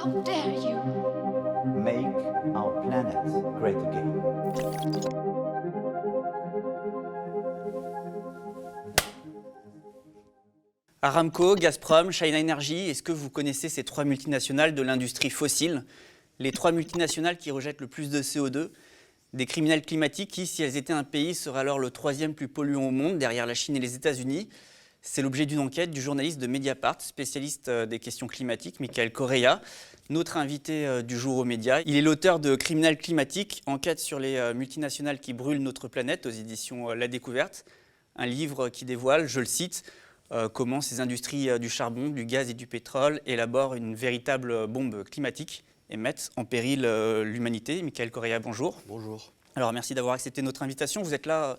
How dare you? Make our planet great again. Aramco, Gazprom, China Energy, est-ce que vous connaissez ces trois multinationales de l'industrie fossile? Les trois multinationales qui rejettent le plus de CO2, des criminels climatiques qui, si elles étaient un pays, seraient alors le troisième plus polluant au monde, derrière la Chine et les États-Unis. C'est l'objet d'une enquête du journaliste de Mediapart, spécialiste des questions climatiques, Michael Correa, notre invité du jour aux médias. Il est l'auteur de Criminels climatiques, enquête sur les multinationales qui brûlent notre planète aux éditions La Découverte. Un livre qui dévoile, je le cite, comment ces industries du charbon, du gaz et du pétrole élaborent une véritable bombe climatique et mettent en péril l'humanité. Michael Correa, bonjour. Bonjour. Alors merci d'avoir accepté notre invitation. Vous êtes là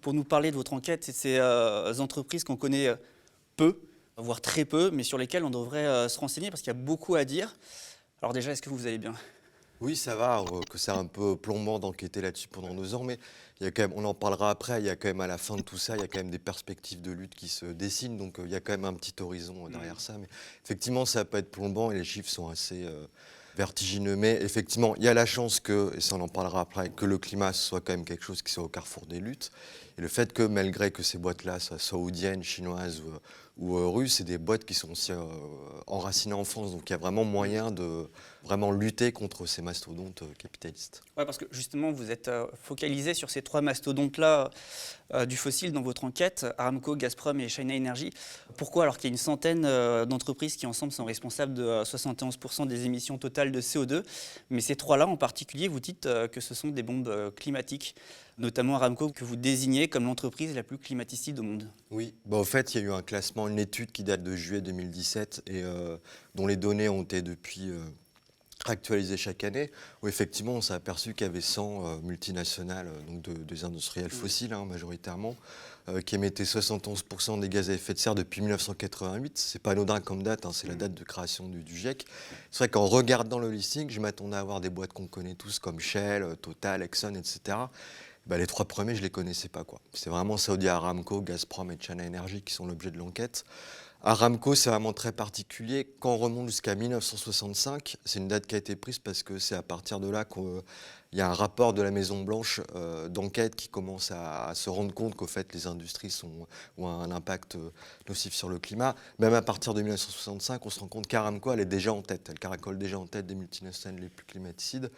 pour nous parler de votre enquête et de ces entreprises qu'on connaît peu, voire très peu, mais sur lesquelles on devrait se renseigner parce qu'il y a beaucoup à dire. Alors déjà, est-ce que vous allez bien ? Oui, ça va, que c'est un peu plombant d'enquêter là-dessus pendant 2 ans, mais il y a quand même, on en parlera après, il y a quand même à la fin de tout ça, il y a quand même des perspectives de lutte qui se dessinent, donc il y a quand même un petit horizon derrière ça. Mais effectivement, ça peut être plombant et les chiffres sont assez vertigineux. Mais effectivement, il y a la chance que, et ça on en parlera après, que le climat soit quand même quelque chose qui soit au carrefour des luttes. Et le fait que malgré que ces boîtes-là soient saoudiennes, chinoises ou russes, c'est des boîtes qui sont aussi enracinées en France. Donc il y a vraiment moyen de vraiment lutter contre ces mastodontes capitalistes. Oui, parce que justement, vous êtes focalisé sur ces trois mastodontes-là du fossile dans votre enquête, Aramco, Gazprom et China Energy. Pourquoi ? Alors qu'il y a une centaine d'entreprises qui ensemble sont responsables de 71% des émissions totales de CO2. Mais ces trois-là en particulier, vous dites que ce sont des bombes climatiques, notamment Aramco que vous désignez comme l'entreprise la plus climaticide au monde. Oui, au fait, il y a eu un classement, une étude qui date de juillet 2017 et dont les données ont été depuis actualisées chaque année, où effectivement on s'est aperçu qu'il y avait 100 multinationales, donc des industriels fossiles majoritairement, qui émettaient 71% des gaz à effet de serre depuis 1988. C'est pas anodin comme date, c'est la date de création du GIEC. C'est vrai qu'en regardant le listing, je m'attendais à avoir des boîtes qu'on connaît tous comme Shell, Total, Exxon, etc. Les trois premiers, je ne les connaissais pas, quoi. C'est vraiment Saudi Aramco, Gazprom et China Energy qui sont l'objet de l'enquête. Aramco, c'est vraiment très particulier. Quand on remonte jusqu'à 1965, c'est une date qui a été prise parce que c'est à partir de là qu'il y a un rapport de la Maison-Blanche d'enquête qui commence à se rendre compte qu'au fait, les industries ont un impact nocif sur le climat. Même à partir de 1965, on se rend compte qu'Aramco, elle est déjà en tête. Elle caracole déjà en tête des multinationales les plus climaticides.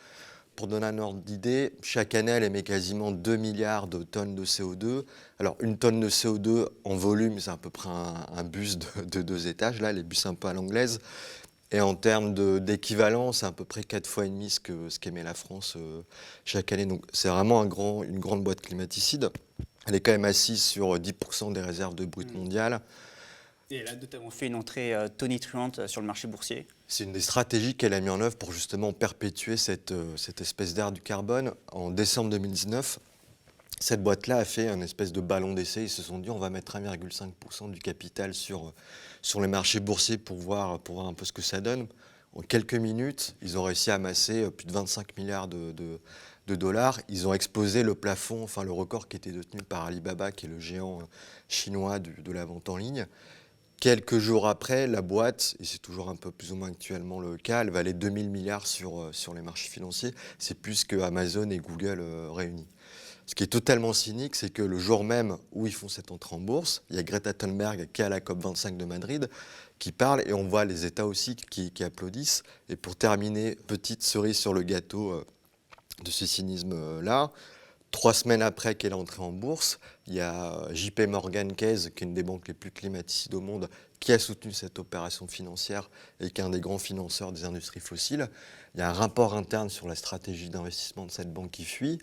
Pour donner un ordre d'idée, chaque année, elle émet quasiment 2 milliards de tonnes de CO2. Alors, une tonne de CO2 en volume, c'est à peu près un bus de 2 étages, là, les bus un peu à l'anglaise. Et en termes d'équivalent, c'est à peu près 4 fois et demi ce qu'émet la France chaque année. Donc, c'est vraiment une grande boîte climaticide. Elle est quand même assise sur 10% des réserves de brut mondiales. Et elle a notamment fait une entrée tonitruante sur le marché boursier. C'est une des stratégies qu'elle a mis en œuvre pour justement perpétuer cette espèce d'ère du carbone. En décembre 2019, cette boîte-là a fait un espèce de ballon d'essai. Ils se sont dit on va mettre 1,5% du capital sur les marchés boursiers pour voir un peu ce que ça donne. En quelques minutes, ils ont réussi à amasser plus de 25 milliards de dollars. Ils ont explosé le plafond, enfin le record qui était détenu par Alibaba, qui est le géant chinois de la vente en ligne. Quelques jours après, la boîte, et c'est toujours un peu plus ou moins actuellement le cas, elle valait 2000 milliards sur les marchés financiers. C'est plus que Amazon et Google réunis. Ce qui est totalement cynique, c'est que le jour même où ils font cette entrée en bourse, il y a Greta Thunberg qui est à la COP25 de Madrid, qui parle et on voit les États aussi qui applaudissent. Et pour terminer, petite cerise sur le gâteau de ce cynisme-là, 3 semaines après qu'elle est entrée en bourse, il y a JP Morgan Chase, qui est une des banques les plus climaticides au monde, qui a soutenu cette opération financière et qui est un des grands financeurs des industries fossiles. Il y a un rapport interne sur la stratégie d'investissement de cette banque qui fuit.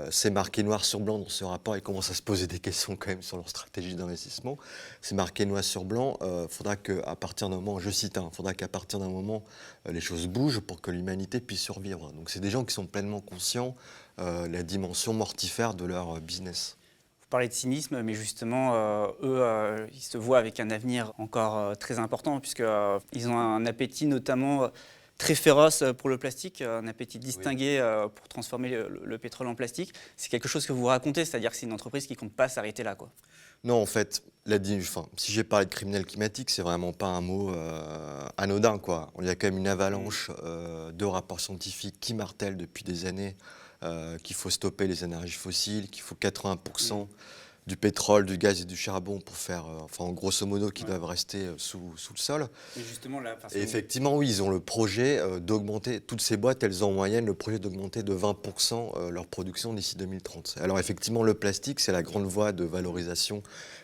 C'est marqué noir sur blanc dans ce rapport. Ils commencent à se poser des questions quand même sur leur stratégie d'investissement. C'est marqué noir sur blanc. Faudra qu'à partir d'un moment, je cite, faudra qu'à partir d'un moment, les choses bougent pour que l'humanité puisse survivre. Donc c'est des gens qui sont pleinement conscients la dimension mortifère de leur business. Vous parlez de cynisme, mais justement, eux, ils se voient avec un avenir encore très important, puisqu'ils ont un appétit notamment très féroce pour le plastique, un appétit distingué pour transformer le pétrole en plastique. C'est quelque chose que vous racontez, c'est-à-dire que c'est une entreprise qui ne compte pas s'arrêter là, quoi. Non, en fait, si j'ai parlé de criminel climatique, c'est vraiment pas un mot anodin, quoi. Il y a quand même une avalanche de rapports scientifiques qui martèlent depuis des années qu'il faut stopper les énergies fossiles, qu'il faut 80% du pétrole, du gaz et du charbon pour faire, enfin, grosso modo, qui doivent rester sous le sol. Et justement, là, Et effectivement, oui, ils ont le projet d'augmenter, toutes ces boîtes, elles ont en moyenne le projet d'augmenter de 20% leur production d'ici 2030. Alors effectivement, le plastique, c'est la grande voie de valorisation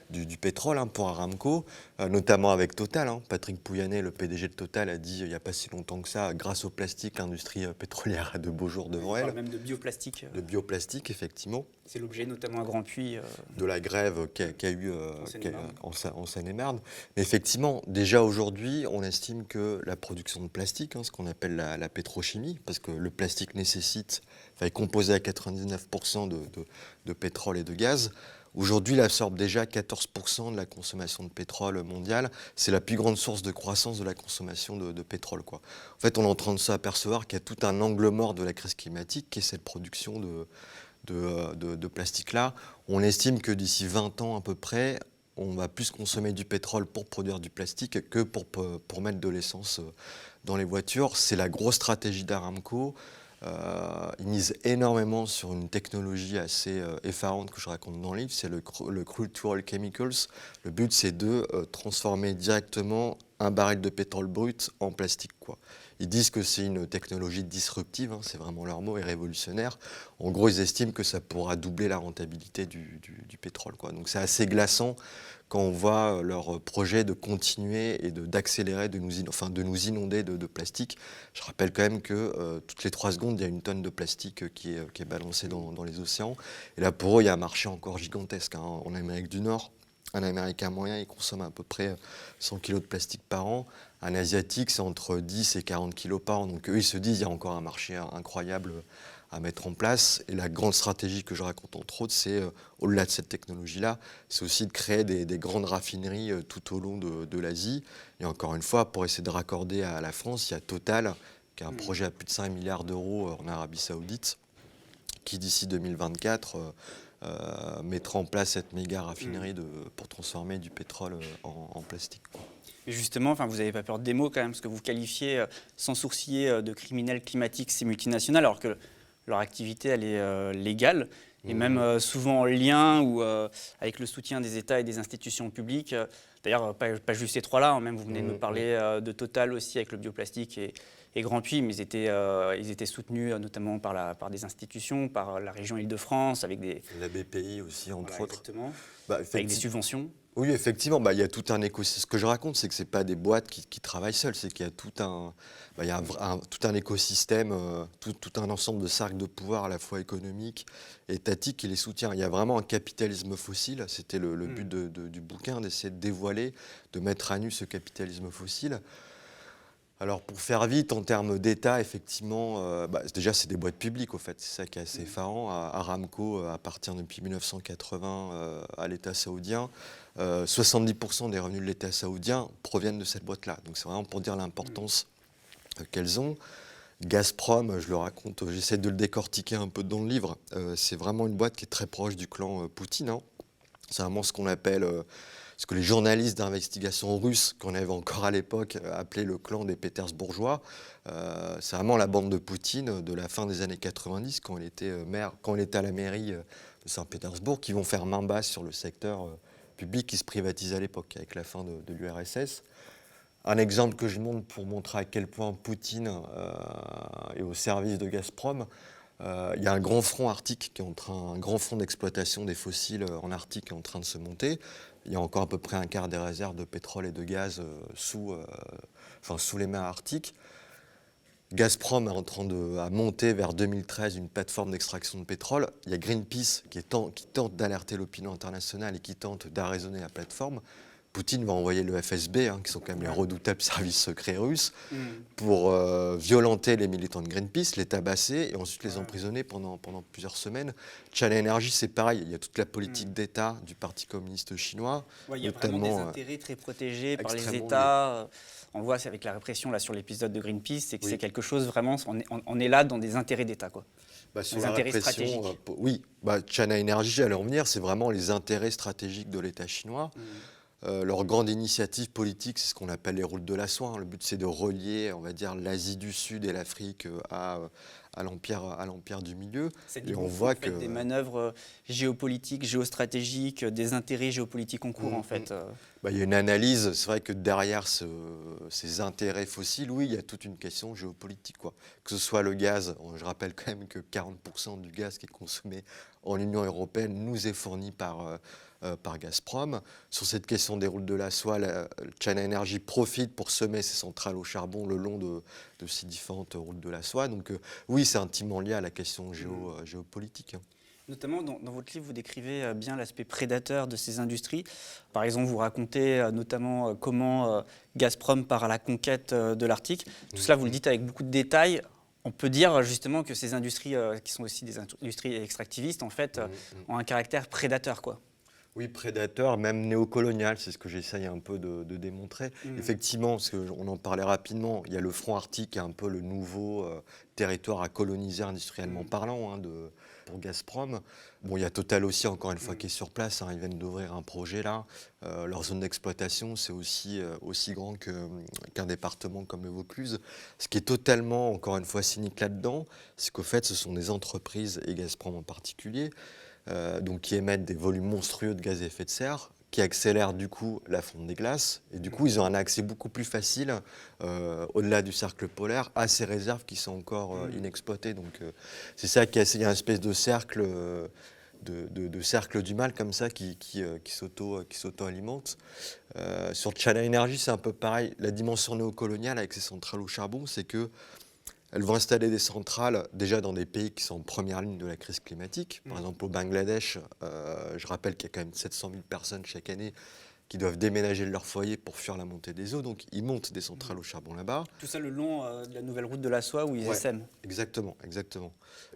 du pétrole pour Aramco, notamment avec Total. Patrick Pouyanné, le PDG de Total, a dit il n'y a pas si longtemps que ça, grâce au plastique, l'industrie pétrolière a de beaux jours devant elle. On parle même de bioplastique. De bioplastique, effectivement. C'est l'objet notamment à Grand-Puy. De la grève qu'il y a eu en Seine-et-Marne. Mais effectivement, déjà aujourd'hui, on estime que la production de plastique, ce qu'on appelle la pétrochimie, parce que le plastique est composé à 99% de pétrole et de gaz. Aujourd'hui, il absorbe déjà 14% de la consommation de pétrole mondiale. C'est la plus grande source de croissance de la consommation de pétrole, quoi. En fait, on est en train de s'apercevoir qu'il y a tout un angle mort de la crise climatique, qui est cette production de plastique-là. On estime que d'ici 20 ans à peu près, on va plus consommer du pétrole pour produire du plastique que pour mettre de l'essence dans les voitures. C'est la grosse stratégie d'Aramco. Ils misent énormément sur une technologie assez effarante que je raconte dans le livre, c'est le Crude to Oil Chemicals. Le but, c'est de transformer directement un baril de pétrole brut en plastique, quoi. Ils disent que c'est une technologie disruptive, c'est vraiment leur mot, et révolutionnaire. En gros, ils estiment que ça pourra doubler la rentabilité du pétrole, quoi. Donc c'est assez glaçant quand on voit leur projet de continuer et d'accélérer, de nous inonder de plastique. Je rappelle quand même que toutes les 3 secondes, il y a une tonne de plastique qui est balancée dans les océans. Et là, pour eux, il y a un marché encore gigantesque. En Amérique du Nord, un Américain moyen, il consomme à peu près 100 kg de plastique par an. Un Asiatique, c'est entre 10 et 40 kg par an. Donc eux, ils se disent qu'il y a encore un marché incroyable à mettre en place. Et la grande stratégie que je raconte, entre autres, c'est, au-delà de cette technologie-là, c'est aussi de créer des grandes raffineries tout au long de l'Asie. Et encore une fois, pour essayer de raccorder à la France, il y a Total, qui a un projet à plus de 5 milliards d'euros en Arabie Saoudite, qui d'ici 2024 mettra en place cette méga raffinerie pour transformer du pétrole en plastique, quoi. Et justement, vous n'avez pas peur des mots quand même, parce que vous qualifiez sans sourciller de criminels climatiques ces multinationales, alors que leur activité, elle est légale, et même souvent en lien ou avec le soutien des États et des institutions publiques. D'ailleurs, pas juste ces 3-là, même vous venez de nous parler de Total aussi avec le bioplastique et Grand-Puy, mais ils étaient soutenus notamment par des institutions, par la région Île-de-France, avec des... La BPI aussi, entre autres. Exactement, avec des subventions. Oui, effectivement, il y a tout un écosystème. Ce que je raconte, c'est que ce n'est pas des boîtes qui travaillent seules, c'est qu'il y a tout un écosystème, tout un ensemble de cercles de pouvoir à la fois économique et étatique qui les soutient. Il y a vraiment un capitalisme fossile, c'était le but du bouquin, d'essayer de dévoiler, de mettre à nu ce capitalisme fossile. Alors pour faire vite, en termes d'État, effectivement, déjà c'est des boîtes publiques, au fait, c'est ça qui est assez effarant. Aramco appartient depuis 1980 à l'État saoudien. 70% des revenus de l'État saoudien proviennent de cette boîte-là. Donc c'est vraiment pour dire l'importance qu'elles ont. Gazprom, je le raconte, j'essaie de le décortiquer un peu dans le livre. C'est vraiment une boîte qui est très proche du clan Poutine. C'est vraiment ce qu'on appelle... ce que les journalistes d'investigation russes, qu'on avait encore à l'époque, appelaient le clan des Pétersbourgeois. C'est vraiment la bande de Poutine de la fin des années 90, quand il était à la mairie de Saint-Pétersbourg, qui vont faire main basse sur le secteur public qui se privatise à l'époque, avec la fin de l'URSS. Un exemple que je montre pour montrer à quel point Poutine est au service de Gazprom. Il y a un grand front arctique un grand front d'exploitation des fossiles en Arctique qui est en train de se monter. Il y a encore à peu près un quart des réserves de pétrole et de gaz sous les mers arctiques. Gazprom est en train de monter vers 2013 une plateforme d'extraction de pétrole. Il y a Greenpeace qui tente d'alerter l'opinion internationale et qui tente d'arraisonner la plateforme. Poutine va envoyer le FSB, qui sont quand même les redoutables services secrets russes, pour violenter les militants de Greenpeace, les tabasser et ensuite les emprisonner pendant plusieurs semaines. China Energy, c'est pareil, il y a toute la politique d'État du Parti communiste chinois. Il y a vraiment des intérêts très protégés par les États. On le voit, c'est avec la répression là, sur l'épisode de Greenpeace, c'est que c'est quelque chose vraiment, on est là dans des intérêts d'État, quoi. Sur la répression, oui, China Energy, à leur venir, c'est vraiment les intérêts stratégiques de l'État chinois. Leur grande initiative politique, c'est ce qu'on appelle les routes de la soie. Le but, c'est de relier, on va dire, l'Asie du Sud et l'Afrique à l'empire du Milieu. Et on voit que des manœuvres géopolitiques, géostratégiques, des intérêts géopolitiques en cours, en fait. Il y a une analyse. C'est vrai que derrière ces intérêts fossiles, oui, il y a toute une question géopolitique, quoi. Que ce soit le gaz, je rappelle quand même que 40% du gaz qui est consommé en Union européenne nous est fourni par Gazprom. Sur cette question des routes de la soie, China Energy profite pour semer ses centrales au charbon le long de ces différentes routes de la soie. Donc oui, c'est intimement lié à la question géopolitique. Notamment, dans votre livre, vous décrivez bien l'aspect prédateur de ces industries. Par exemple, vous racontez notamment comment Gazprom part à la conquête de l'Arctique. Tout cela, vous le dites avec beaucoup de détails. On peut dire justement que ces industries, qui sont aussi des industries extractivistes, en fait, ont un caractère prédateur, quoi. Oui, prédateur, même néocolonial, c'est ce que j'essaye un peu de démontrer. Effectivement, parce qu'on en parlait rapidement, il y a le front arctique, qui est un peu le nouveau territoire à coloniser industriellement parlant pour Gazprom. Bon, il y a Total aussi, encore une fois, qui est sur place. Ils viennent d'ouvrir un projet là. Leur zone d'exploitation, c'est aussi grand qu'un département comme le Vaucluse. Ce qui est totalement, encore une fois, cynique là-dedans, c'est qu'au fait, ce sont des entreprises, et Gazprom en particulier, donc qui émettent des volumes monstrueux de gaz à effet de serre, qui accélèrent du coup la fonte des glaces. Et du coup, ils ont un accès beaucoup plus facile, au-delà du cercle polaire, à ces réserves qui sont encore inexploitées. Donc c'est ça il y a une espèce de cercle, de cercle du mal comme ça qui s'auto-alimente. Sur China Energy, c'est un peu pareil. La dimension néocoloniale avec ces centrales au charbon, c'est que elles vont installer des centrales déjà dans des pays qui sont en première ligne de la crise climatique. Par exemple, au Bangladesh, je rappelle qu'il y a quand même 700 000 personnes chaque année qui doivent déménager de leur foyer pour fuir la montée des eaux. Donc, ils montent des centrales au charbon là-bas. Tout ça le long de la nouvelle route de la soie où ils essaiment. Exactement.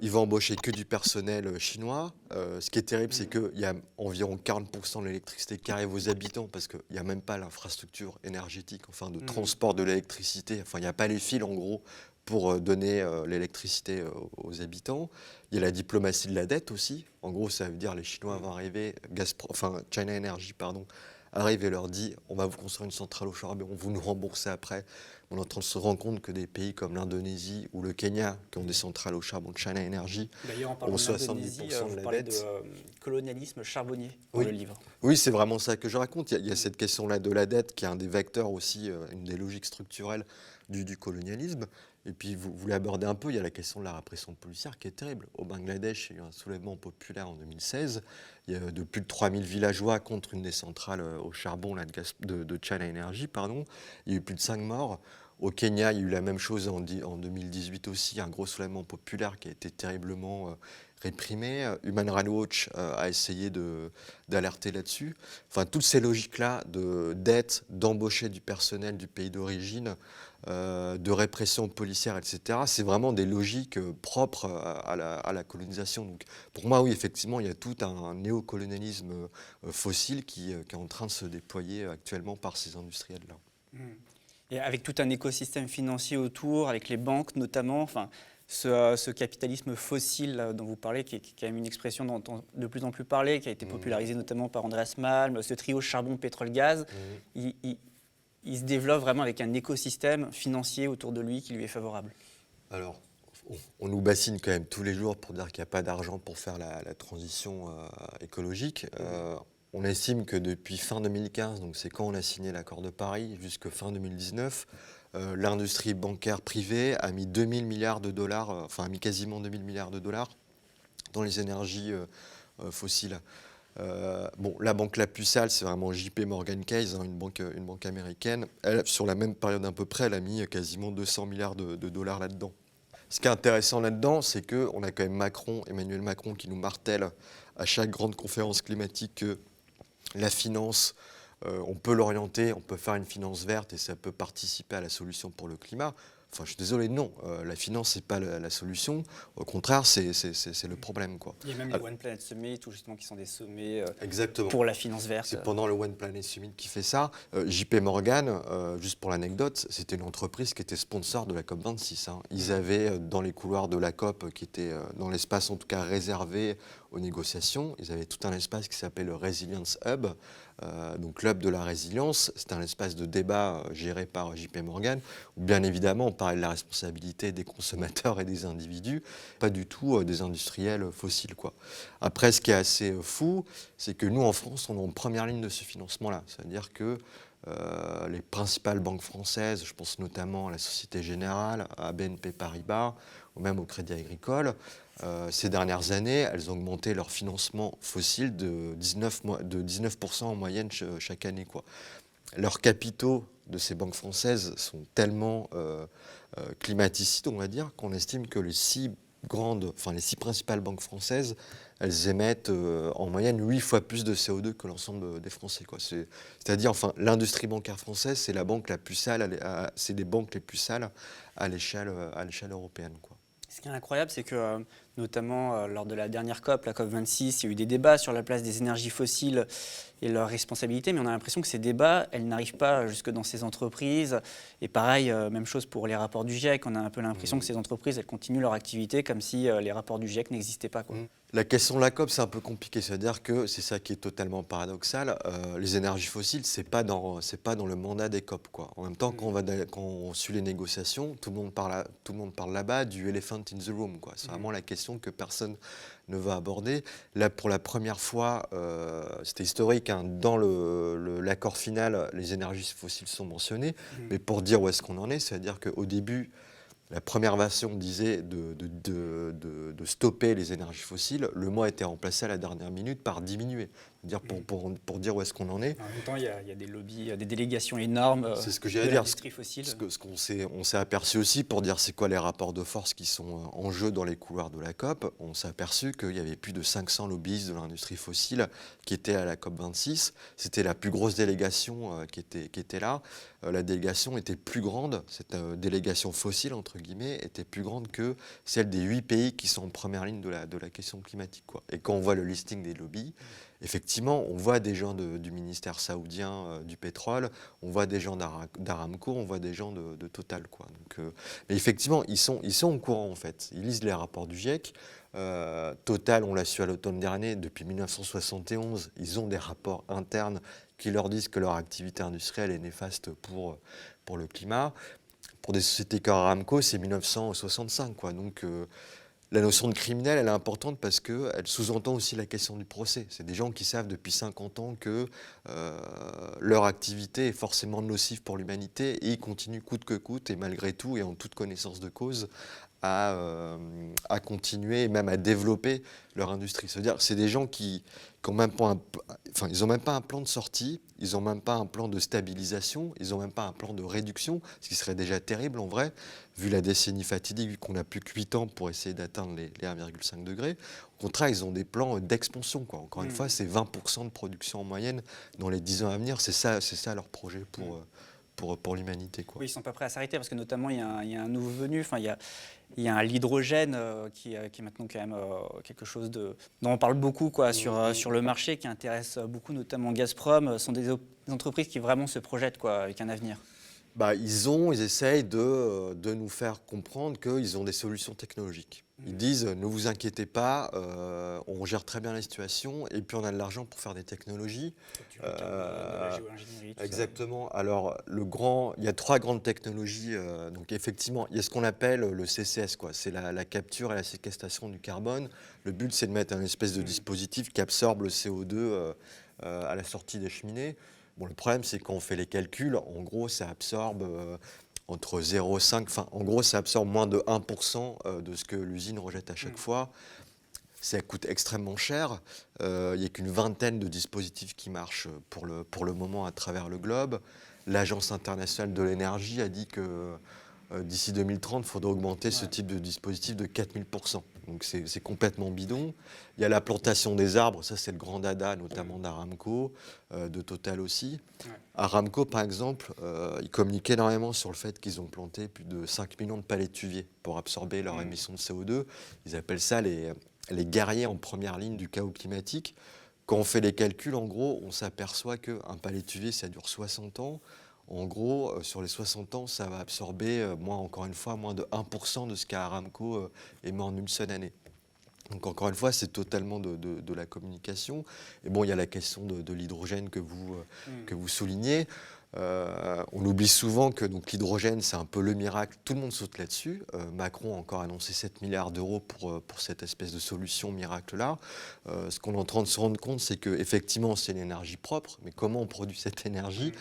Ils vont embaucher que du personnel chinois. Ce qui est terrible, c'est qu'il y a environ 40% de l'électricité qui arrive aux habitants parce qu'il n'y a même pas l'infrastructure énergétique, de transport de l'électricité. Il n'y a pas les fils, en gros, pour donner l'électricité aux habitants. Il y a la diplomatie de la dette aussi. En gros, ça veut dire les Chinois vont arriver, China Energy, arrive et leur dit on va vous construire une centrale au charbon, vous nous remboursez après. On est en train de se rendre compte que des pays comme l'Indonésie ou le Kenya, qui ont des centrales au charbon de China Energy, ont 70% de la dette. De colonialisme charbonnier dans le livre. Oui, c'est vraiment ça que je raconte. Il y a cette question-là de la dette qui est un des vecteurs aussi, une des logiques structurelles du colonialisme. Et puis, vous l'abordez un peu, il y a la question de la répression policière qui est terrible. Au Bangladesh, il y a eu un soulèvement populaire en 2016. Il y a de plus de 3000 villageois contre une des centrales au charbon de China Energy. Il y a eu plus de 5 morts. Au Kenya, il y a eu la même chose en 2018 aussi, un gros soulèvement populaire qui a été terriblement réprimé. Human Rights Watch a essayé d'alerter là-dessus. Toutes ces logiques-là de dette, d'embaucher du personnel du pays d'origine, de répression policière, etc., c'est vraiment des logiques propres à la colonisation. Donc, pour moi, oui, effectivement, il y a tout un néocolonialisme fossile qui est en train de se déployer actuellement par ces industriels-là. Et avec tout un écosystème financier autour, avec les banques notamment, ce capitalisme fossil là, dont vous parlez, qui est quand même une expression dont on de plus en plus parlé, qui a été popularisée notamment par Andreas Malm, ce trio charbon, pétrole, gaz, il se développe vraiment avec un écosystème financier autour de lui qui lui est favorable. Alors, on nous bassine quand même tous les jours pour dire qu'il n'y a pas d'argent pour faire la transition écologique. On estime que depuis fin 2015, donc c'est quand on a signé l'accord de Paris, jusqu'à fin 2019, l'industrie bancaire privée a mis 2000 milliards de dollars, a mis quasiment 2000 milliards de dollars dans les énergies fossiles. La banque la plus sale, c'est vraiment JP Morgan Chase, une banque américaine. Elle, sur la même période à peu près, elle a mis quasiment 200 milliards de dollars là-dedans. Ce qui est intéressant là-dedans, c'est qu'on a quand même Emmanuel Macron, qui nous martèle à chaque grande conférence climatique que la finance on peut l'orienter, on peut faire une finance verte et ça peut participer à la solution pour le climat. Enfin, je suis désolé, non. La finance, c'est pas la solution. Au contraire, c'est le problème, quoi. Il y a même les One Planet Summit, où justement, qui sont des sommets Exactement. pour la finance verte. C'est pendant le One Planet Summit qui fait ça. JP Morgan, juste pour l'anecdote, c'était une entreprise qui était sponsor de la COP26. Hein. Ils avaient dans les couloirs de la COP, qui était dans l'espace en tout cas réservé aux négociations, ils avaient tout un espace qui s'appelle le Resilience Hub, donc l'hub de la résilience. C'est un espace de débat géré par JP Morgan, où bien évidemment on parlait de la responsabilité des consommateurs et des individus, pas du tout des industriels fossiles, quoi. Après, ce qui est assez fou, c'est que nous, en France, on est en première ligne de ce financement-là. C'est-à-dire que les principales banques françaises, je pense notamment à la Société Générale, à BNP Paribas, ou même au Crédit Agricole, ces dernières années, elles ont augmenté leur financement fossile de 19% en moyenne chaque année, quoi. Leurs capitaux de ces banques françaises sont tellement climaticides, on va dire, qu'on estime que les six principales banques françaises, elles émettent en moyenne 8 fois plus de CO2 que l'ensemble des Français, quoi. C'est-à-dire, enfin, l'industrie bancaire française, c'est la banque la plus sale, c'est les banques les plus sales à l'échelle européenne, quoi. Ce qui est incroyable, c'est que, notamment lors de la dernière COP, la COP 26, il y a eu des débats sur la place des énergies fossiles et leurs responsabilités, mais on a l'impression que ces débats, elles n'arrivent pas jusque dans ces entreprises. Et pareil, même chose pour les rapports du GIEC, on a un peu l'impression que ces entreprises, elles continuent leur activité comme si les rapports du GIEC n'existaient pas, quoi. La question de la COP, c'est un peu compliqué. C'est-à-dire que c'est ça qui est totalement paradoxal. Les énergies fossiles, c'est pas dans le mandat des COP, quoi. En même temps, quand on suit les négociations, tout le monde parle là-bas du elephant in the room, quoi. C'est vraiment la question que personne ne va aborder. Là, pour la première fois, c'était historique, hein, dans l'accord final, les énergies fossiles sont mentionnées. Mais pour dire où est-ce qu'on en est, c'est-à-dire qu'au début, la première version disait de stopper les énergies fossiles. Le mot a été remplacé à la dernière minute par diminuer. Dire pour dire où est-ce qu'on en est. En même temps, il y a des lobbies, des délégations énormes C'est ce que de j'allais dire. l'industrie fossile. Ce qu'on s'est aperçu aussi, pour dire c'est quoi les rapports de force qui sont en jeu dans les couloirs de la COP, on s'est aperçu qu'il y avait plus de 500 lobbyistes de l'industrie fossile qui étaient à la COP 26. C'était la plus grosse délégation qui était là. La délégation était plus grande, cette délégation fossile, entre guillemets, était plus grande que celle des 8 pays qui sont en première ligne de la question climatique, quoi. Et quand on voit le listing des lobbies, effectivement, on voit des gens du ministère saoudien du pétrole, on voit des gens d'Aramco, on voit des gens de Total, quoi. Donc, mais effectivement, ils sont au courant, en fait. Ils lisent les rapports du GIEC. Total, on l'a su à l'automne dernier, depuis 1971, ils ont des rapports internes qui leur disent que leur activité industrielle est néfaste pour le climat. Pour des sociétés comme Aramco, c'est 1965, quoi. Donc, la notion de criminel, elle est importante parce qu'elle sous-entend aussi la question du procès. C'est des gens qui savent depuis 50 ans que leur activité est forcément nocive pour l'humanité et ils continuent coûte que coûte et malgré tout et en toute connaissance de cause à continuer et même à développer leur industrie. C'est-à-dire c'est des gens qui n'ont même pas ils n'ont même pas un plan de sortie, ils n'ont même pas un plan de stabilisation, ils n'ont même pas un plan de réduction, ce qui serait déjà terrible en vrai, vu la décennie fatidique, vu qu'on n'a plus que 8 ans pour essayer d'atteindre les 1,5 degrés. Au contraire, ils ont des plans d'expansion, quoi. Encore une fois, c'est 20% de production en moyenne dans les 10 ans à venir. C'est ça leur projet pour l'humanité, quoi. Oui, ils ne sont pas prêts à s'arrêter parce que notamment il y a un nouveau venu, enfin, il y a l'hydrogène qui est maintenant quand même quelque chose dont on parle beaucoup, quoi, sur le marché, qui intéresse beaucoup notamment Gazprom. Ce sont des entreprises qui vraiment se projettent, quoi, avec un avenir. Ils essayent de nous faire comprendre qu'ils ont des solutions technologiques. Ils disent, ne vous inquiétez pas, on gère très bien la situation et puis on a de l'argent pour faire des technologies. De la géo-ingénierie, tout Exactement. Alors, il y a 3 grandes technologies. Donc effectivement, il y a ce qu'on appelle le CCS, quoi. C'est la capture et la séquestration du carbone. Le but, c'est de mettre un espèce de dispositif qui absorbe le CO2 à la sortie des cheminées. Bon, le problème, c'est quand on fait les calculs, en gros, ça absorbe entre 0,5, en gros, ça absorbe moins de 1% de ce que l'usine rejette à chaque fois. Ça coûte extrêmement cher. Il n'y a qu'une vingtaine de dispositifs qui marchent pour le moment à travers le globe. L'Agence internationale de l'énergie a dit que D'ici 2030, il faudra augmenter ce type de dispositif de 4000%. Donc c'est complètement bidon. Il y a la plantation des arbres, ça c'est le grand dada, notamment d'Aramco, de Total aussi. Ouais. Aramco, par exemple, ils communiquent énormément sur le fait qu'ils ont planté plus de 5 millions de palétuviers pour absorber leur émission de CO2. Ils appellent ça les guerriers en première ligne du chaos climatique. Quand on fait les calculs, en gros, on s'aperçoit qu'un palétuvier, ça dure 60 ans. En gros, sur les 60 ans, ça va absorber, encore une fois, moins de 1% de ce qu'Aramco émet en une seule année. Donc encore une fois, c'est totalement de la communication. Et bon, il y a la question de l'hydrogène que vous soulignez. On oublie souvent que l'hydrogène, c'est un peu le miracle. Tout le monde saute là-dessus. Macron a encore annoncé 7 milliards d'euros pour cette espèce de solution miracle-là. Ce qu'on est en train de se rendre compte, c'est qu'effectivement, c'est une énergie propre. Mais comment on produit cette énergie ?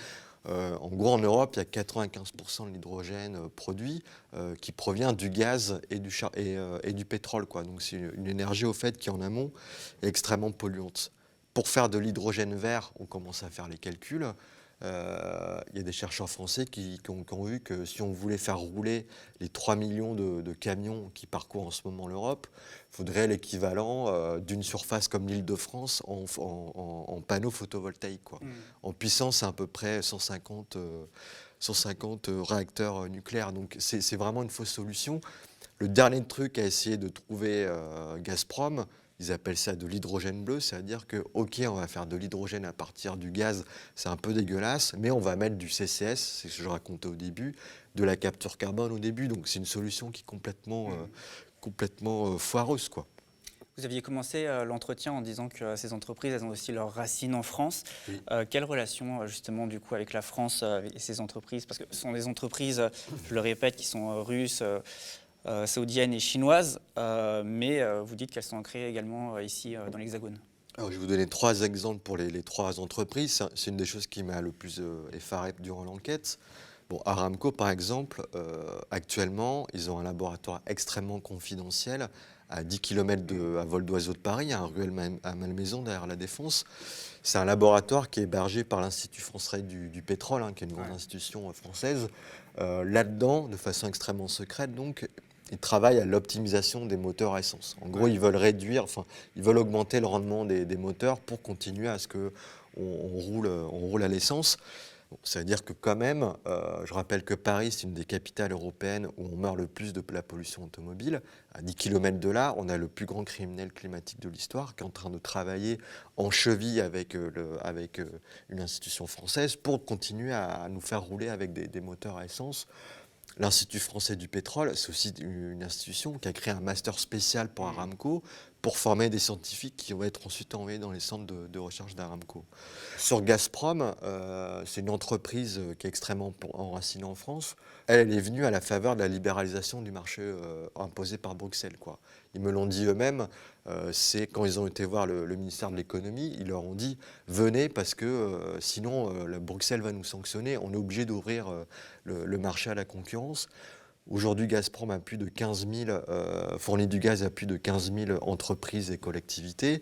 En gros, en Europe, il y a 95% de l'hydrogène produit qui provient du gaz et du pétrole, quoi. Donc c'est une énergie au fait qui en amont est extrêmement polluante. Pour faire de l'hydrogène vert, on commence à faire les calculs. Il y a des chercheurs français qui ont vu que si on voulait faire rouler les 3 millions de camions qui parcourent en ce moment l'Europe, il faudrait l'équivalent d'une surface comme l'Île-de-France en panneaux photovoltaïques, quoi. En puissance, c'est à peu près 150 réacteurs nucléaires. Donc c'est vraiment une fausse solution. Le dernier truc à essayer de trouver Gazprom, ils appellent ça de l'hydrogène bleu, c'est-à-dire que, ok, on va faire de l'hydrogène à partir du gaz, c'est un peu dégueulasse, mais on va mettre du CCS, c'est ce que je racontais au début, de la capture carbone au début. Donc c'est une solution qui est complètement foireuse, quoi. Vous aviez commencé l'entretien en disant que ces entreprises, elles ont aussi leurs racines en France. Oui. Quelle relation, justement, du coup, avec la France et ces entreprises? Parce que ce sont des entreprises, je le répète, qui sont russes, saoudiennes et chinoises, mais vous dites qu'elles sont ancrées également ici dans l'Hexagone. Alors, je vais vous donner 3 exemples pour les 3 entreprises. C'est une des choses qui m'a le plus effaré durant l'enquête. Bon, Aramco, par exemple, actuellement, ils ont un laboratoire extrêmement confidentiel à 10 km à vol d'oiseau de Paris, à un ruelle à Malmaison, derrière la Défense. C'est un laboratoire qui est hébergé par l'Institut français du pétrole, qui est une grande institution française. Là-dedans, de façon extrêmement secrète, donc, ils travaillent à l'optimisation des moteurs à essence. En gros, ils veulent augmenter le rendement des moteurs pour continuer à ce qu'on roule à l'essence. Bon, ça veut dire que quand même, je rappelle que Paris, c'est une des capitales européennes où on meurt le plus de la pollution automobile. À 10 km de là, on a le plus grand criminel climatique de l'histoire qui est en train de travailler en cheville avec une institution française pour continuer à nous faire rouler avec des moteurs à essence. L'Institut français du pétrole, c'est aussi une institution qui a créé un master spécial pour Aramco pour former des scientifiques qui vont être ensuite envoyés dans les centres de recherche d'Aramco. Sur Gazprom, c'est une entreprise qui est extrêmement enracinée en France. Elle est venue à la faveur de la libéralisation du marché imposé par Bruxelles, quoi. Ils me l'ont dit eux-mêmes, c'est quand ils ont été voir le ministère de l'économie, ils leur ont dit « venez parce que sinon Bruxelles va nous sanctionner, on est obligé d'ouvrir le marché à la concurrence ». Aujourd'hui, Gazprom a plus de 15 000, fournit du gaz à plus de 15 000 entreprises et collectivités.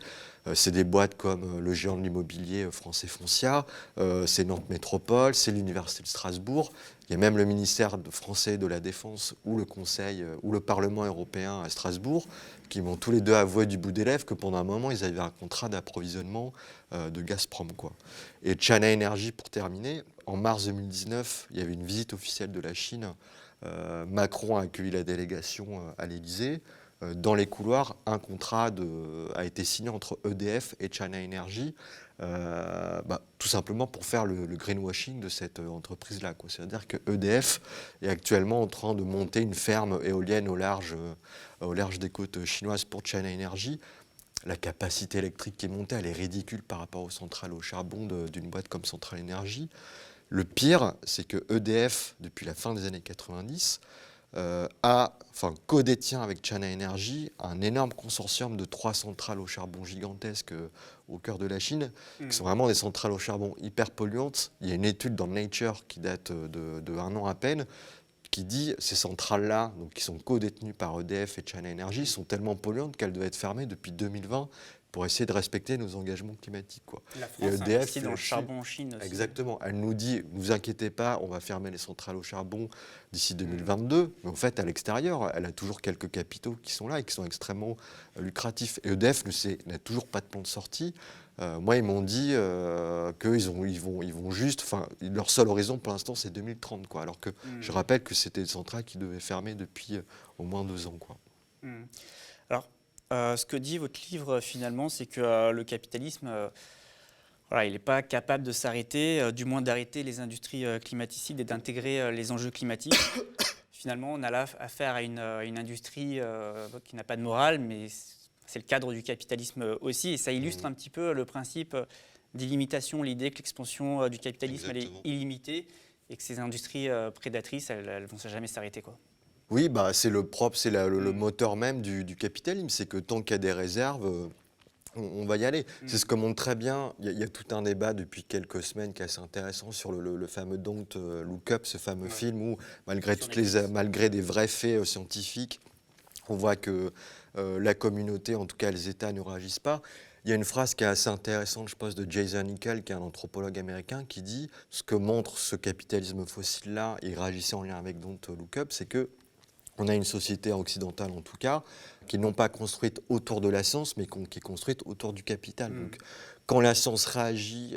C'est des boîtes comme le géant de l'immobilier français Foncia, c'est Nantes Métropole, c'est l'Université de Strasbourg. Il y a même le ministère français de la Défense ou le Conseil ou le Parlement européen à Strasbourg qui m'ont tous les deux avoué du bout des lèvres que pendant un moment, ils avaient un contrat d'approvisionnement de Gazprom, quoi. Et China Energy, pour terminer, en mars 2019, il y avait une visite officielle de la Chine. Macron a accueilli la délégation à l'Élysée. Dans les couloirs, un contrat a été signé entre EDF et China Energy, tout simplement pour faire le greenwashing de cette entreprise-là, quoi. C'est-à-dire que EDF est actuellement en train de monter une ferme éolienne au large des côtes chinoises pour China Energy. La capacité électrique qui est montée, elle est ridicule par rapport aux centrales au charbon d'une boîte comme Central Energy. Le pire, c'est que EDF, depuis la fin des années 90, codétient avec China Energy un énorme consortium de 3 centrales au charbon gigantesques au cœur de la Chine, qui sont vraiment des centrales au charbon hyper polluantes. Il y a une étude dans Nature qui date de 1 an à peine, qui dit que ces centrales-là, donc qui sont codétenues par EDF et China Energy, sont tellement polluantes qu'elles devaient être fermées depuis 2020, pour essayer de respecter nos engagements climatiques, quoi. La Et France EDF, investit dans le là-dessus, charbon en Chine aussi. exactement. Elle nous dit, ne vous inquiétez pas, on va fermer les centrales au charbon d'ici 2022. Mais en fait, à l'extérieur, elle a toujours quelques capitaux qui sont là et qui sont extrêmement lucratifs. Et EDF n'a toujours pas de plan de sortie. Moi, ils m'ont dit qu'ils vont juste... Enfin, leur seul horizon, pour l'instant, c'est 2030, quoi. Alors que je rappelle que c'était des centrales qui devaient fermer depuis au moins 2 ans, quoi. Alors, ce que dit votre livre, finalement, c'est que le capitalisme... voilà, il n'est pas capable de s'arrêter, du moins d'arrêter les industries climaticides et d'intégrer les enjeux climatiques. Finalement, on a là affaire à une industrie qui n'a pas de morale, mais c'est le cadre du capitalisme aussi. Et ça illustre un petit peu le principe d'illimitation, l'idée que l'expansion du capitalisme elle est Exactement. illimitée et que ces industries prédatrices, elles ne vont jamais s'arrêter, quoi. Oui, bah, c'est le propre, c'est le moteur même du capitalisme. C'est que tant qu'il y a des réserves, on va y aller. C'est ce que montre très bien. Il y a tout un débat depuis quelques semaines qui est assez intéressant sur le fameux Don't Look Up, ce fameux film où, malgré des vrais faits scientifiques, on voit que la communauté, en tout cas les États, ne réagissent pas. Il y a une phrase qui est assez intéressante, je pense, de Jason Hickel, qui est un anthropologue américain, qui dit ce que montre ce capitalisme fossile-là, et il réagissait en lien avec Don't Look Up, c'est que on a une société occidentale, en tout cas, qui n'est non pas construite autour de la science, mais qui est construite autour du capital. Donc, quand la science réagit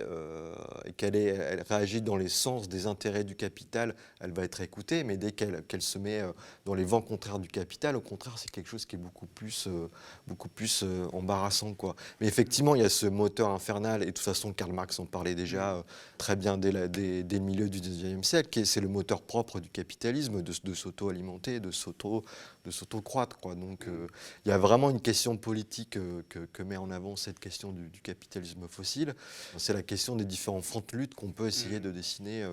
et elle réagit dans les sens des intérêts du capital, elle va être écoutée, mais dès qu'elle se met dans les vents contraires du capital, au contraire, c'est quelque chose qui est beaucoup plus embarrassant, quoi. Mais effectivement, il y a ce moteur infernal, et de toute façon, Karl Marx en parlait déjà très bien dès le milieu du XIXe siècle, c'est le moteur propre du capitalisme, de s'auto-alimenter, de s'auto-croître, quoi. Donc, il y a vraiment une question politique que met en avant cette question du capitalisme fossile. C'est la question des différents fronts de lutte qu'on peut essayer de dessiner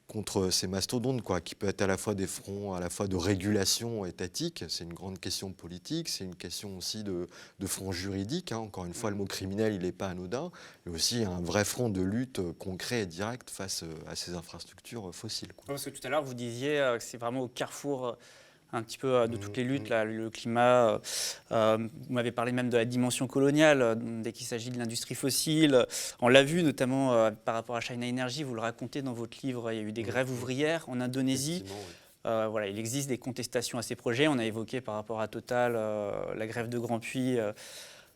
contre ces mastodontes, quoi, qui peut être à la fois des fronts, à la fois de régulation étatique, c'est une grande question politique, c'est une question aussi de front juridique, hein. Encore une fois, le mot criminel, il n'est pas anodin, mais aussi un vrai front de lutte concret et direct face à ces infrastructures fossiles, quoi. Parce que tout à l'heure, vous disiez que c'est vraiment au carrefour un petit peu de toutes les luttes, là, le climat. Vous m'avez parlé même de la dimension coloniale dès qu'il s'agit de l'industrie fossile. On l'a vu notamment par rapport à China Energy, vous le racontez dans votre livre, il y a eu des grèves ouvrières en Indonésie. Voilà, il existe des contestations à ces projets. On a évoqué par rapport à Total la grève de Grandpuits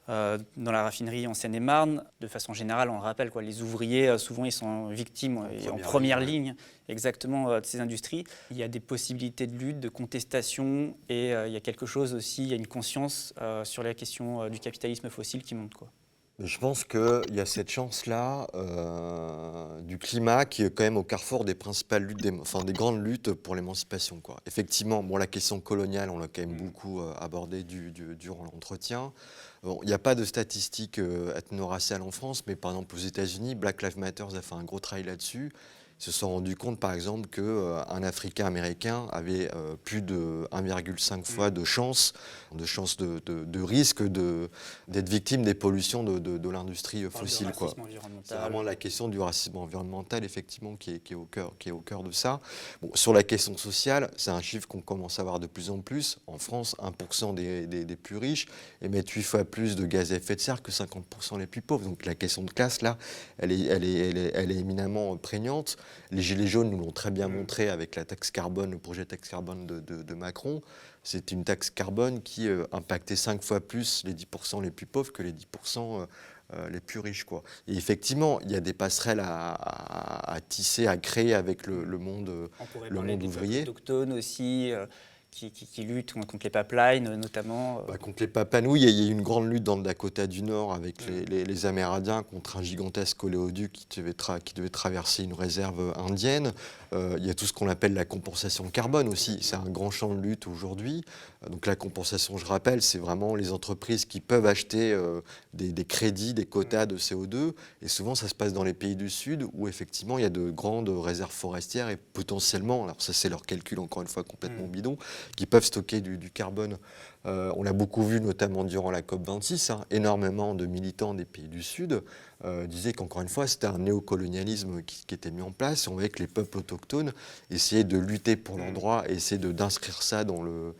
dans la raffinerie en Seine-et-Marne. De façon générale, on le rappelle, quoi, les ouvriers, souvent, ils sont victimes en première ligne exactement de ces industries. Il y a des possibilités de lutte, de contestation, et il y a quelque chose aussi, il y a une conscience sur la question du capitalisme fossile qui monte, quoi. Mais je pense qu'il y a cette chance-là du climat qui est quand même au carrefour des principales luttes, des grandes luttes pour l'émancipation, quoi. Effectivement, bon, la question coloniale, on l'a quand même beaucoup abordée durant l'entretien. Bon, il n'y a pas de statistiques ethno-raciales en France, mais par exemple aux États-Unis, Black Lives Matter a fait un gros travail là-dessus. Ils se sont rendus compte, par exemple, qu'un Africain américain avait plus de 1,5 fois de chance de risque d'être victime des pollutions de l'industrie fossile, quoi. C'est vraiment la question du racisme environnemental, effectivement, qui est au cœur de ça. Bon, sur la question sociale, c'est un chiffre qu'on commence à voir de plus en plus. En France, 1% des plus riches émettent 8 fois plus de gaz à effet de serre que 50% les plus pauvres. Donc la question de classe, là, elle est éminemment prégnante. Les Gilets jaunes nous l'ont très bien montré avec la taxe carbone, le projet de taxe carbone de Macron. C'est une taxe carbone qui impactait 5 fois plus les 10% les plus pauvres que les 10% les plus riches, quoi. Et effectivement, il y a des passerelles à tisser, à créer avec le monde ouvrier. Autochtones aussi, qui luttent contre les pipelines, notamment. Contre les Papanouilles, il y a eu une grande lutte dans le Dakota du Nord avec les Amérindiens contre un gigantesque oléoduc qui devait traverser une réserve indienne. Il y a tout ce qu'on appelle la compensation carbone aussi. C'est un grand champ de lutte aujourd'hui. Donc la compensation, je rappelle, c'est vraiment les entreprises qui peuvent acheter des crédits, des quotas de CO2. Et souvent, ça se passe dans les pays du Sud où effectivement, il y a de grandes réserves forestières et potentiellement, alors ça c'est leur calcul encore une fois complètement bidon, qui peuvent stocker du carbone On l'a beaucoup vu notamment durant la COP26, hein, énormément de militants des pays du Sud disaient qu'encore une fois c'était un néocolonialisme qui était mis en place. On voyait que les peuples autochtones essayaient de lutter pour leurs droits et essayaient d'inscrire ça dans le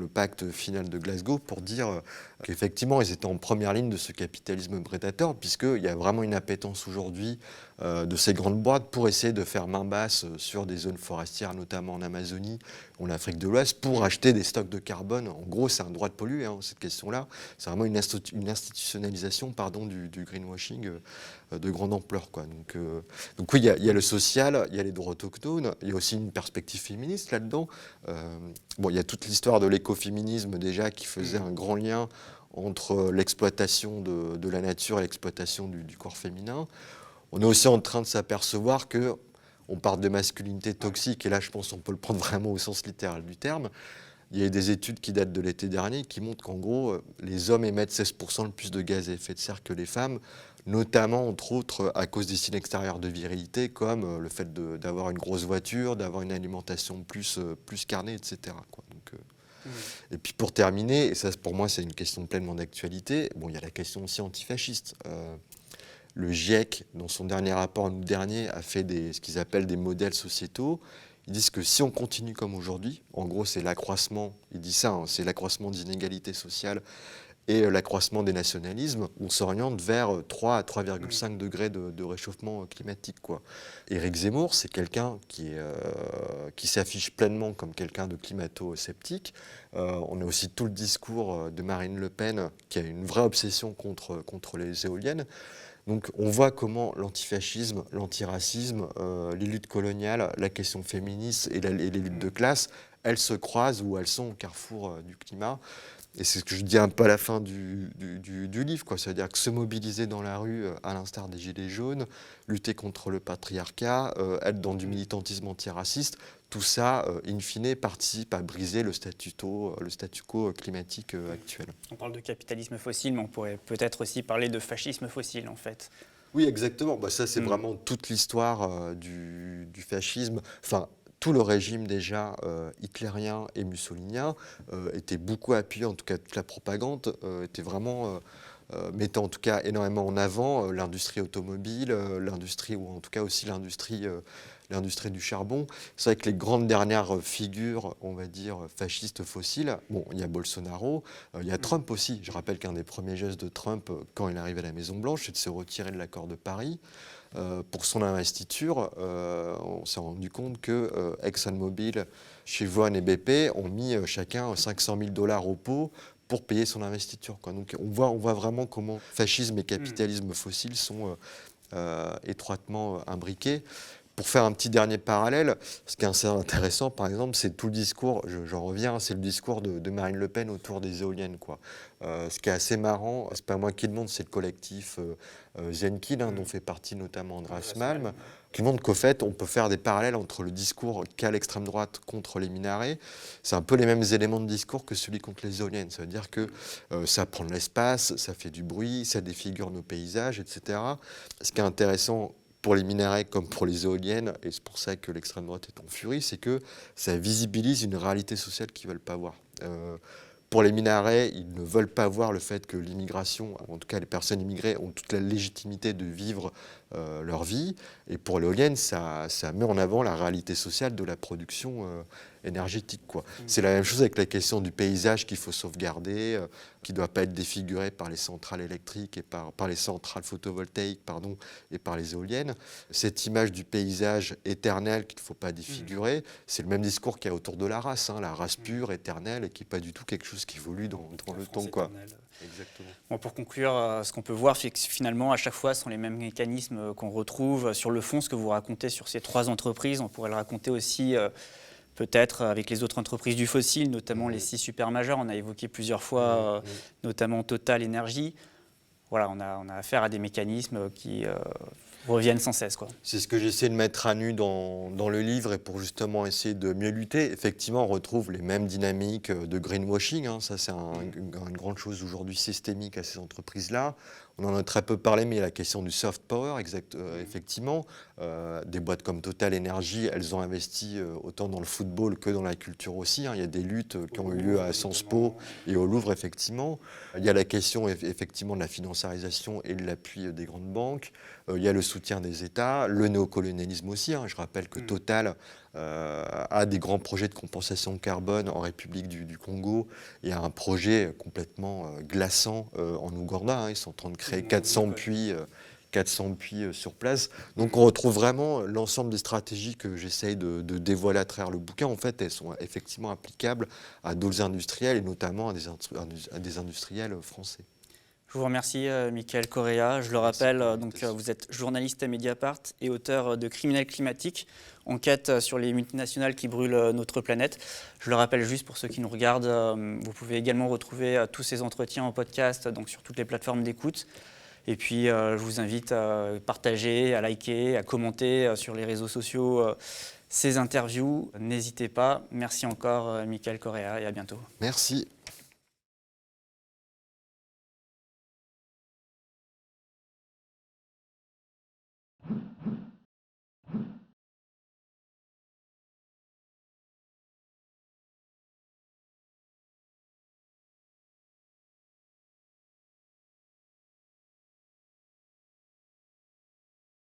pacte final de Glasgow pour dire qu'effectivement ils étaient en première ligne de ce capitalisme prédateur, puisqu'il y a vraiment une appétence aujourd'hui de ces grandes boîtes pour essayer de faire main basse sur des zones forestières, notamment en Amazonie ou en Afrique de l'Ouest, pour acheter des stocks de carbone. En gros, c'est un droit de polluer, hein, cette question-là. C'est vraiment une institutionnalisation du greenwashing de grande ampleur, quoi. Donc oui, il y a le social, il y a les droits autochtones, il y a aussi une perspective féministe là-dedans. Bon, il y a toute l'histoire de l'écoféminisme déjà qui faisait un grand lien entre l'exploitation de la nature et l'exploitation du corps féminin. On est aussi en train de s'apercevoir qu'on parle de masculinité toxique, et là je pense qu'on peut le prendre vraiment au sens littéral du terme. Il y a des études qui datent de l'été dernier qui montrent qu'en gros, les hommes émettent 16% de plus de gaz à effet de serre que les femmes, notamment, entre autres, à cause des signes extérieurs de virilité, comme le fait d'avoir une grosse voiture, d'avoir une alimentation plus carnée, etc., quoi. Et puis pour terminer, et ça pour moi c'est une question pleinement d'actualité, bon, il y a la question aussi antifasciste. Le GIEC, dans son dernier rapport en août dernier, a fait ce qu'ils appellent des modèles sociétaux. Ils disent que si on continue comme aujourd'hui, en gros c'est l'accroissement, il dit ça, hein, c'est l'accroissement des inégalités sociales et l'accroissement des nationalismes, on s'oriente vers 3 à 3,5 degrés de réchauffement climatique, quoi. Éric Zemmour, c'est quelqu'un qui s'affiche pleinement comme quelqu'un de climato-sceptique. On a aussi tout le discours de Marine Le Pen, qui a une vraie obsession contre les éoliennes. Donc on voit comment l'antifascisme, l'antiracisme, les luttes coloniales, la question féministe et les luttes de classe, elles se croisent ou elles sont au carrefour du climat. Et c'est ce que je dis un peu à la fin du livre, quoi. C'est-à-dire que se mobiliser dans la rue, à l'instar des Gilets jaunes, lutter contre le patriarcat, être dans du militantisme antiraciste, tout ça, in fine, participe à briser le statu quo climatique actuel. On parle de capitalisme fossile, mais on pourrait peut-être aussi parler de fascisme fossile, en fait. Oui, exactement. Bah, ça, c'est vraiment toute l'histoire du fascisme. Enfin, tout le régime déjà hitlérien et mussolinien était beaucoup appuyé, en tout cas toute la propagande était vraiment mettait en tout cas énormément en avant l'industrie automobile, l'industrie, ou en tout cas aussi l'industrie du charbon. C'est vrai que les grandes dernières figures, on va dire, fascistes fossiles, bon, il y a Bolsonaro, il y a Trump aussi. Je rappelle qu'un des premiers gestes de Trump, quand il arrive à la Maison-Blanche, c'est de se retirer de l'accord de Paris. Pour son investiture, on s'est rendu compte que ExxonMobil, Chevron et BP ont mis chacun 500 000 $ au pot pour payer son investiture, quoi. Donc on voit vraiment comment fascisme et capitalisme fossile sont étroitement imbriqués. Pour faire un petit dernier parallèle, ce qui est assez intéressant, par exemple, c'est tout le discours, j'en reviens, c'est le discours de Marine Le Pen autour des éoliennes, quoi. Ce qui est assez marrant, c'est pas moi qui le montre, c'est le collectif Zenkind, hein, dont fait partie notamment Andreas Malm, qui montre qu'au fait, on peut faire des parallèles entre le discours qu'a l'extrême droite contre les minarets. C'est un peu les mêmes éléments de discours que celui contre les éoliennes. Ça veut dire que ça prend de l'espace, ça fait du bruit, ça défigure nos paysages, etc. Ce qui est intéressant pour les minarets comme pour les éoliennes, et c'est pour ça que l'extrême droite est en furie, c'est que ça visibilise une réalité sociale qu'ils ne veulent pas voir. Pour les minarets, ils ne veulent pas voir le fait que l'immigration, en tout cas les personnes immigrées, ont toute la légitimité de vivre leur vie. Et pour l'éolienne, ça met en avant la réalité sociale de la production énergétique, quoi. C'est la même chose avec la question du paysage qu'il faut sauvegarder, qui ne doit pas être défiguré par les centrales électriques et par les centrales photovoltaïques, et par les éoliennes. Cette image du paysage éternel qu'il ne faut pas défigurer, c'est le même discours qu'il y a autour de la race, hein, la race pure, éternelle, et qui n'est pas du tout quelque chose qui évolue dans le temps, quoi. Exactement. Bon, pour conclure, ce qu'on peut voir, c'est que finalement, à chaque fois, ce sont les mêmes mécanismes qu'on retrouve. Sur le fond, ce que vous racontez sur ces 3 entreprises, on pourrait le raconter aussi peut-être avec les autres entreprises du fossile, notamment les 6 super majeurs. On a évoqué plusieurs fois, notamment Total Énergie. Voilà, on a affaire à des mécanismes qui reviennent sans cesse, quoi. C'est ce que j'essaie de mettre à nu dans le livre et pour justement essayer de mieux lutter. Effectivement, on retrouve les mêmes dynamiques de greenwashing. Hein. Ça, c'est une grande chose aujourd'hui systémique à ces entreprises-là. On en a très peu parlé, mais il y a la question du soft power, effectivement. Des boîtes comme Total Energy, elles ont investi autant dans le football que dans la culture aussi. Hein. Il y a des luttes qui ont eu lieu à Sciences Po et au Louvre, effectivement. Il y a la question, effectivement, de la financiarisation et de l'appui des grandes banques. Il y a le soutien des États, le néocolonialisme aussi. Hein. Je rappelle que Total a des grands projets de compensation carbone en République du Congo. Il y a un projet complètement glaçant en Ouganda. Hein. Ils sont en train de créer 400 puits sur place. Donc on retrouve vraiment l'ensemble des stratégies que j'essaye de dévoiler à travers le bouquin. En fait, elles sont effectivement applicables à d'autres industriels et notamment à des industriels français. Je vous remercie, Michael Correa. Je le rappelle, vous êtes journaliste à Mediapart et auteur de Criminels climatiques, enquête sur les multinationales qui brûlent notre planète. Je le rappelle juste pour ceux qui nous regardent, vous pouvez également retrouver tous ces entretiens en podcast, donc sur toutes les plateformes d'écoute. Et puis, je vous invite à partager, à liker, à commenter sur les réseaux sociaux ces interviews. N'hésitez pas. Merci encore, Michael Correa, et à bientôt. Merci.